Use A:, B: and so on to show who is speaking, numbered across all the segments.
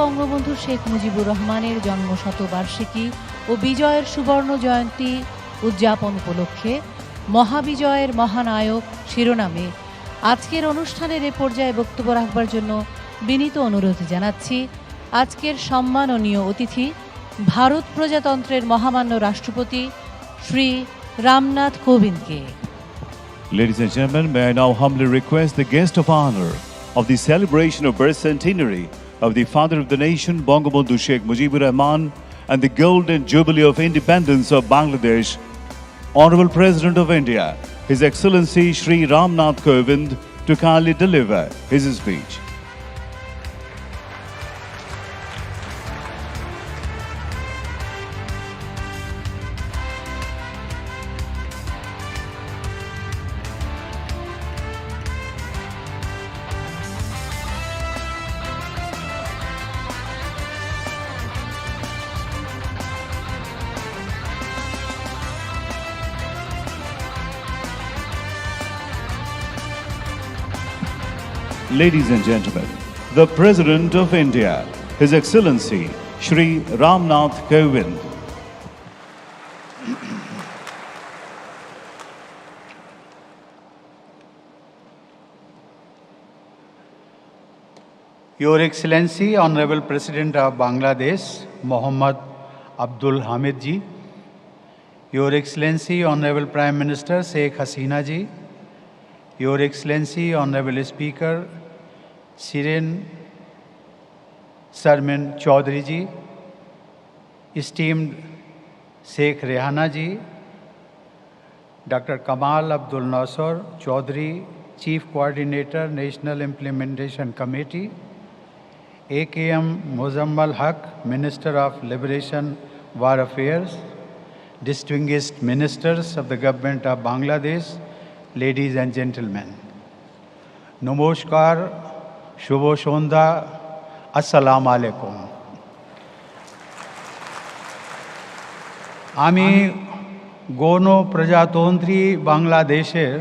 A: বঙ্গবন্ধু শেখ মুজিবুর রহমানের জন্মশতবার্ষিকী ও বিজয়ের সুবর্ণ জয়ন্তী উদযাপন উপলক্ষে মহাবিজয়ের মহানায়ক শিরোনামে আজকের অনুষ্ঠানের এ পর্যায়ে বক্তব্য রাখবার জন্য বিনীত অনুরোধ জানাচ্ছি আজকের সম্মাননীয় অতিথি ভারত প্রজাতন্ত্রের মহামান্য রাষ্ট্রপতি Shri Ramnath কোবিন্দকে।
B: Ladies and gentlemen, may I now humbly request the guest of honor of the celebration of birth centenary of the father of the nation, Bangabandhu Sheikh Mujibur Rahman, and the golden jubilee of independence of Bangladesh, Honorable President of India, His Excellency Shri Ramnath Kovind, to kindly deliver his speech. Ladies and gentlemen, the President of India, His Excellency Shri Ramnath Kovind.
C: Your Excellency, Honorable President of Bangladesh, Mohammad Abdul Hamid ji, Your Excellency, Honorable Prime Minister Sheikh Hasina ji, Your Excellency, Honorable Speaker Shirin Sarmin Chaudhary ji, esteemed Sheikh Rehana ji, Dr. Kamal Abdul Nasser Chaudhary, Chief Coordinator, National Implementation Committee, AKM Muzammal Haq, Minister of Liberation War Affairs, distinguished ministers of the Government of Bangladesh, ladies and gentlemen. Namaskar, Shubho Shondha, Assalamu alaikum. আমি গণপ্রজাতন্ত্রী বাংলাদেশের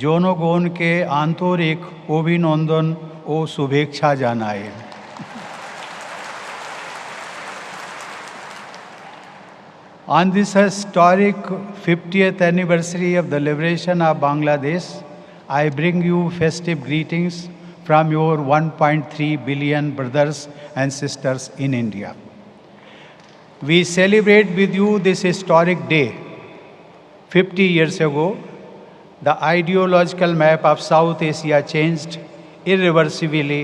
C: জনগণকে আন্তরিক অভিনন্দন ও শুভেচ্ছা জানাই। On this historic 50th anniversary of the liberation of Bangladesh, I bring you festive greetings from your 1.3 billion brothers and sisters in India. We celebrate with you this historic day. 50 years ago, the ideological map of South Asia changed irreversibly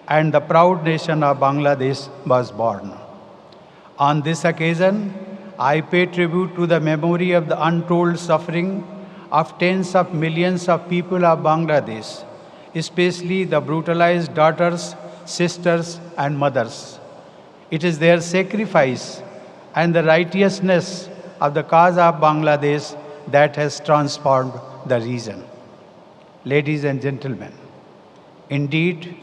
C: and the proud nation of Bangladesh was born. On this occasion, I pay tribute to the memory of the untold suffering of tens of millions of people of Bangladesh, especially the brutalized daughters, sisters, and mothers. It is their sacrifice and the righteousness of the cause of Bangladesh that has transformed the region. Ladies and gentlemen, indeed,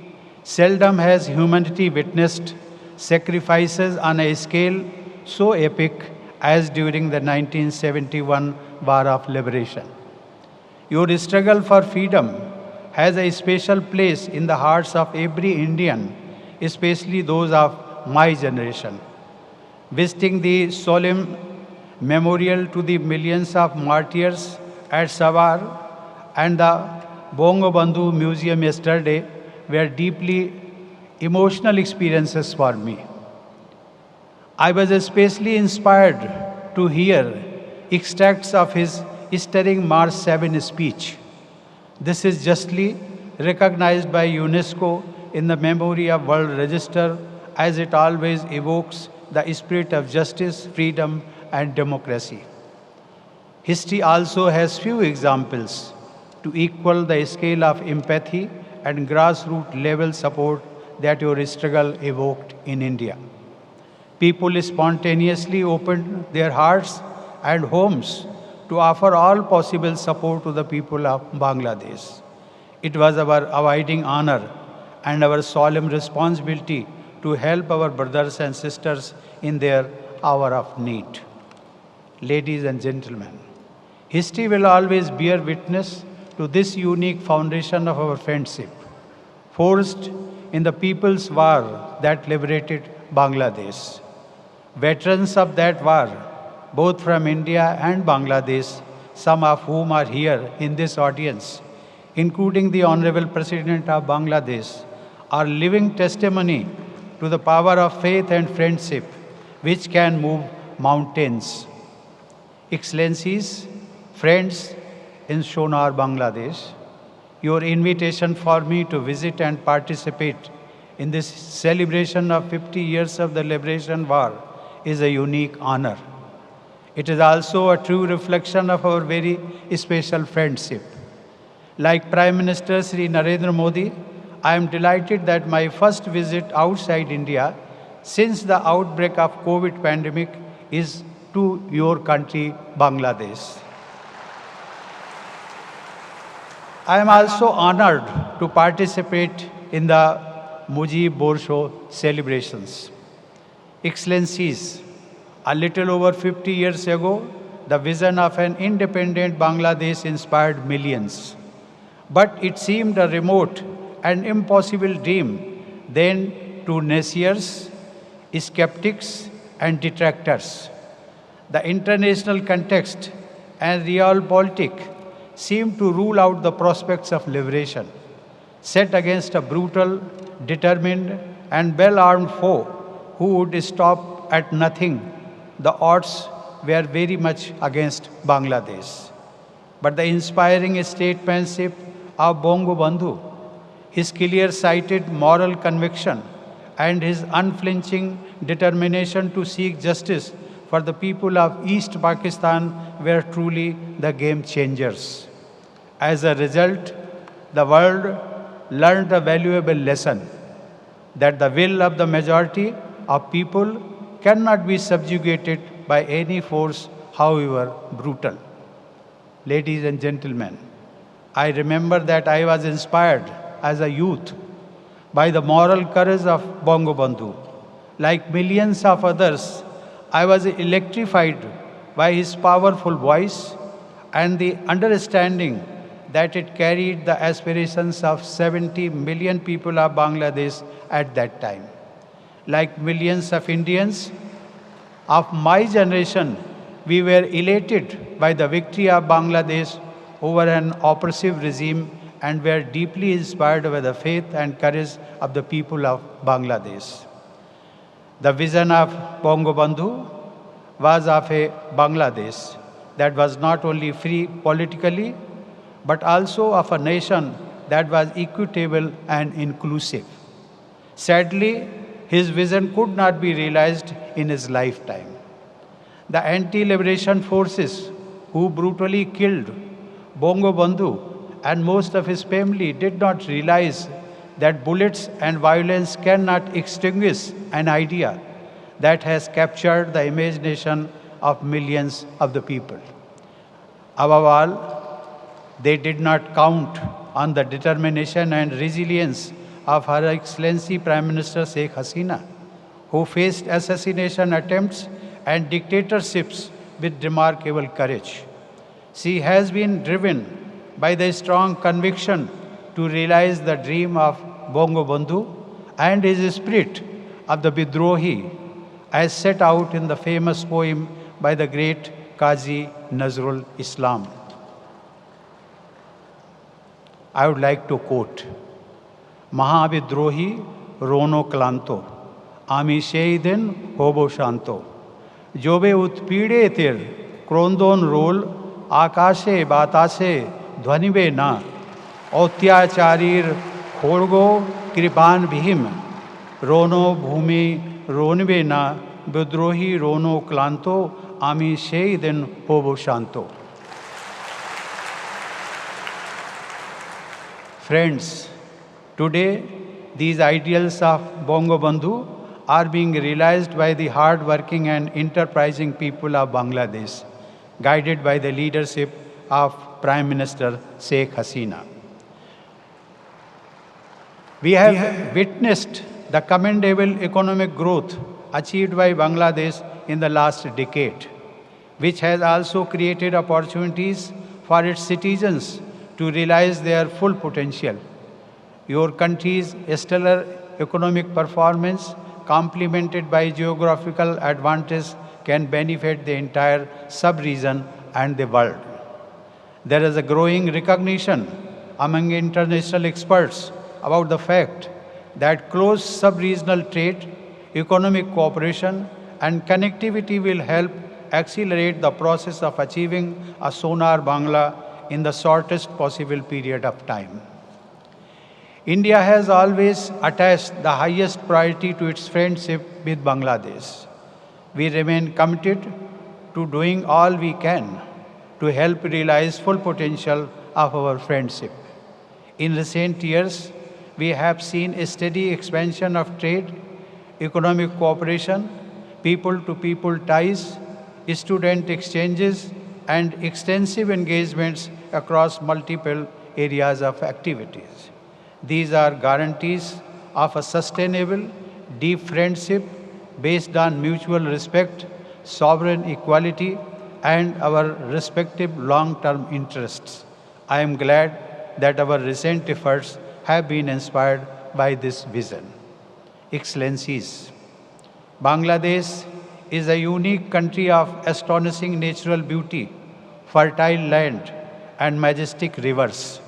C: seldom has humanity witnessed sacrifices on a scale so epic as during the 1971 War of Liberation. Your struggle for freedom has a special place in the hearts of every Indian, especially those of my generation. Visiting the solemn memorial to the millions of martyrs at Savar and the Bangabandhu Museum yesterday were deeply emotional experiences for me. I was especially inspired to hear extracts of his stirring March 7 speech. This is justly recognized by UNESCO in the Memory of World Register as it always evokes the spirit of justice, freedom, and democracy. History also has few examples to equal the scale of empathy and grassroots level support that your struggle evoked in India. People spontaneously opened their hearts and homes to offer all possible support to the people of Bangladesh. It was our abiding honor and our solemn responsibility to help our brothers and sisters in their hour of need. Ladies and gentlemen, history will always bear witness to this unique foundation of our friendship, forged in the People's War that liberated Bangladesh. Veterans of that war, both from India and Bangladesh, some of whom are here in this audience, including the Honorable President of Bangladesh, are living testimony to the power of faith and friendship, which can move mountains. Excellencies, friends in Sonar, Bangladesh, your invitation for me to visit and participate in this celebration of 50 years of the Liberation War is a unique honor. It is also a true reflection of our very special friendship. Like Prime Minister Sri Narendra Modi, I am delighted that my first visit outside India since the outbreak of COVID pandemic is to your country, Bangladesh. I am also honored to participate in the Mujib Borsho celebrations. Excellencies, a little over 50 years ago, the vision of an independent Bangladesh inspired millions. But it seemed a remote and impossible dream then to naysayers, skeptics, and detractors. The international context and realpolitik seemed to rule out the prospects of liberation, set against a brutal, determined, and well-armed foe who would stop at nothing. The odds were very much against Bangladesh. But the inspiring statesmanship of Bongo Bandhu, his clear-sighted moral conviction, and his unflinching determination to seek justice for the people of East Pakistan were truly the game changers. As a result, the world learned a valuable lesson that the will of the majority of people cannot be subjugated by any force, however brutal. Ladies and gentlemen, I remember that I was inspired as a youth by the moral courage of Bongo Bandhu. Like millions of others, I was electrified by his powerful voice and the understanding that it carried the aspirations of 70 million people of Bangladesh at that time. Like millions of Indians of my generation, we were elated by the victory of Bangladesh over an oppressive regime and were deeply inspired by the faith and courage of the people of Bangladesh. The vision of Bongo Bandhu was of a Bangladesh that was not only free politically, but also of a nation that was equitable and inclusive. Sadly, his vision could not be realized in his lifetime. The anti-liberation forces who brutally killed Bongo Bandhu and most of his family did not realize that bullets and violence cannot extinguish an idea that has captured the imagination of millions of the people. Above all, they did not count on the determination and resilience of Her Excellency Prime Minister Sheikh Hasina, who faced assassination attempts and dictatorships with remarkable courage. She has been driven by the strong conviction to realize the dream of Bongo Bandhu and his spirit of the Bidrohi, as set out in the famous poem by the great Qazi Nazrul Islam. I would like to quote, Mahabidrohi rono klanto, ami sheiden hobo shanto, jobe utpide tir, krondon rol, akashe batashe, ধ্বনিবে না অত্যাচারীর খড়গ কৃপান ভীম রোনো ভূমি রোনবে না বিদ্রোহী রোনো ক্লান্ত আমি সেই দিন হব শান্ত. Friends, today these ideals of Bongo Bandhu are being realized by the hard-working and enterprising people of Bangladesh, guided by the leadership of Prime Minister Sheikh Hasina. We have witnessed the commendable economic growth achieved by Bangladesh in the last decade, which has also created opportunities for its citizens to realize their full potential. Your country's stellar economic performance, complemented by geographical advantage, can benefit the entire sub-region and the world. There is a growing recognition among international experts about the fact that close sub-regional trade, economic cooperation, and connectivity will help accelerate the process of achieving a Sonar Bangla in the shortest possible period of time. India has always attached the highest priority to its friendship with Bangladesh. We remain committed to doing all we can to help realize full potential of our friendship. In recent years, we have seen a steady expansion of trade, economic cooperation, people-to-people ties, student exchanges, and extensive engagements across multiple areas of activities. These are guarantees of a sustainable, deep friendship based on mutual respect, sovereign equality, and our respective long-term interests. I am glad that our recent efforts have been inspired by this vision. Excellencies, Bangladesh is a unique country of astonishing natural beauty, fertile land, and majestic rivers.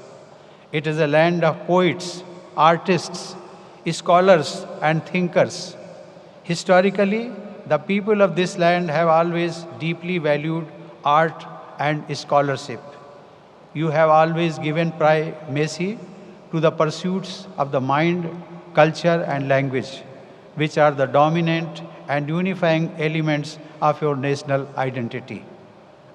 C: It is a land of poets, artists, scholars, and thinkers. Historically, the people of this land have always deeply valued art and scholarship. You have always given primacy to the pursuits of the mind, culture, and language, which are the dominant and unifying elements of your national identity.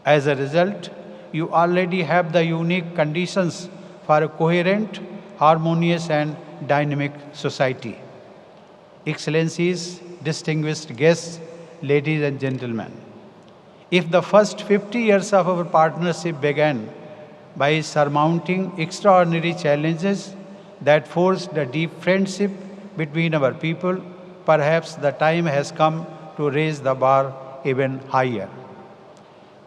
C: As a result, you already have the unique conditions for a coherent, harmonious, and dynamic society. Excellencies, distinguished guests, ladies and gentlemen, if the first 50 years of our partnership began by surmounting extraordinary challenges that forced a deep friendship between our people, perhaps the time has come to raise the bar even higher.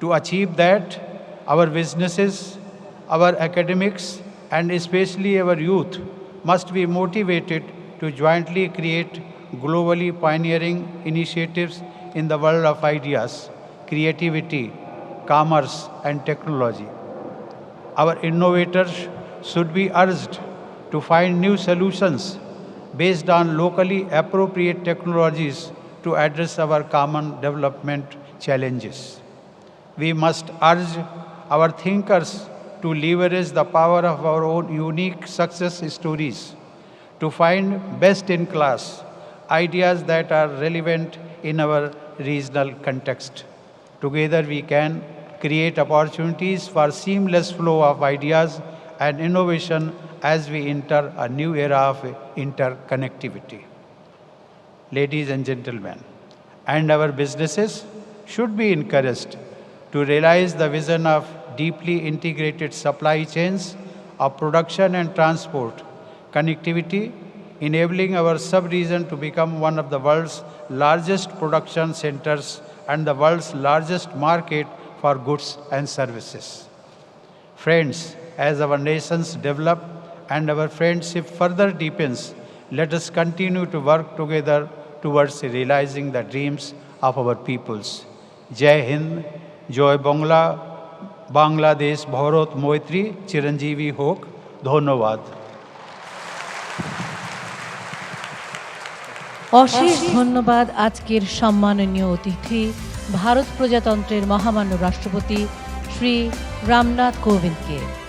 C: To achieve that, our businesses, our academics, and especially our youth must be motivated to jointly create globally pioneering initiatives in the world of ideas, creativity, commerce, and technology. Our innovators should be urged to find new solutions based on locally appropriate technologies to address our common development challenges. We must urge our thinkers to leverage the power of our own unique success stories to find best-in-class ideas that are relevant in our regional context. Together we can create opportunities for seamless flow of ideas and innovation as we enter a new era of interconnectivity. Ladies and gentlemen, and our businesses should be encouraged to realize the vision of deeply integrated supply chains of production and transport, connectivity, enabling our sub-region to become one of the world's largest production centers and the world's largest market for goods and services. Friends, as our nations develop and our friendship further deepens, let us continue to work together towards realizing the dreams of our peoples. Jai Hind, Joy Bangla, Bangladesh Bharat Moitri, Chiranjeevi Hok, Dhonnobad.
A: অশেষ ধন্যবাদ আজকের সম্মাননীয় অতিথি ভারত প্রজাতন্ত্রের মহামান্য রাষ্ট্রপতি শ্রী রামনাথ কোবিন্দকে।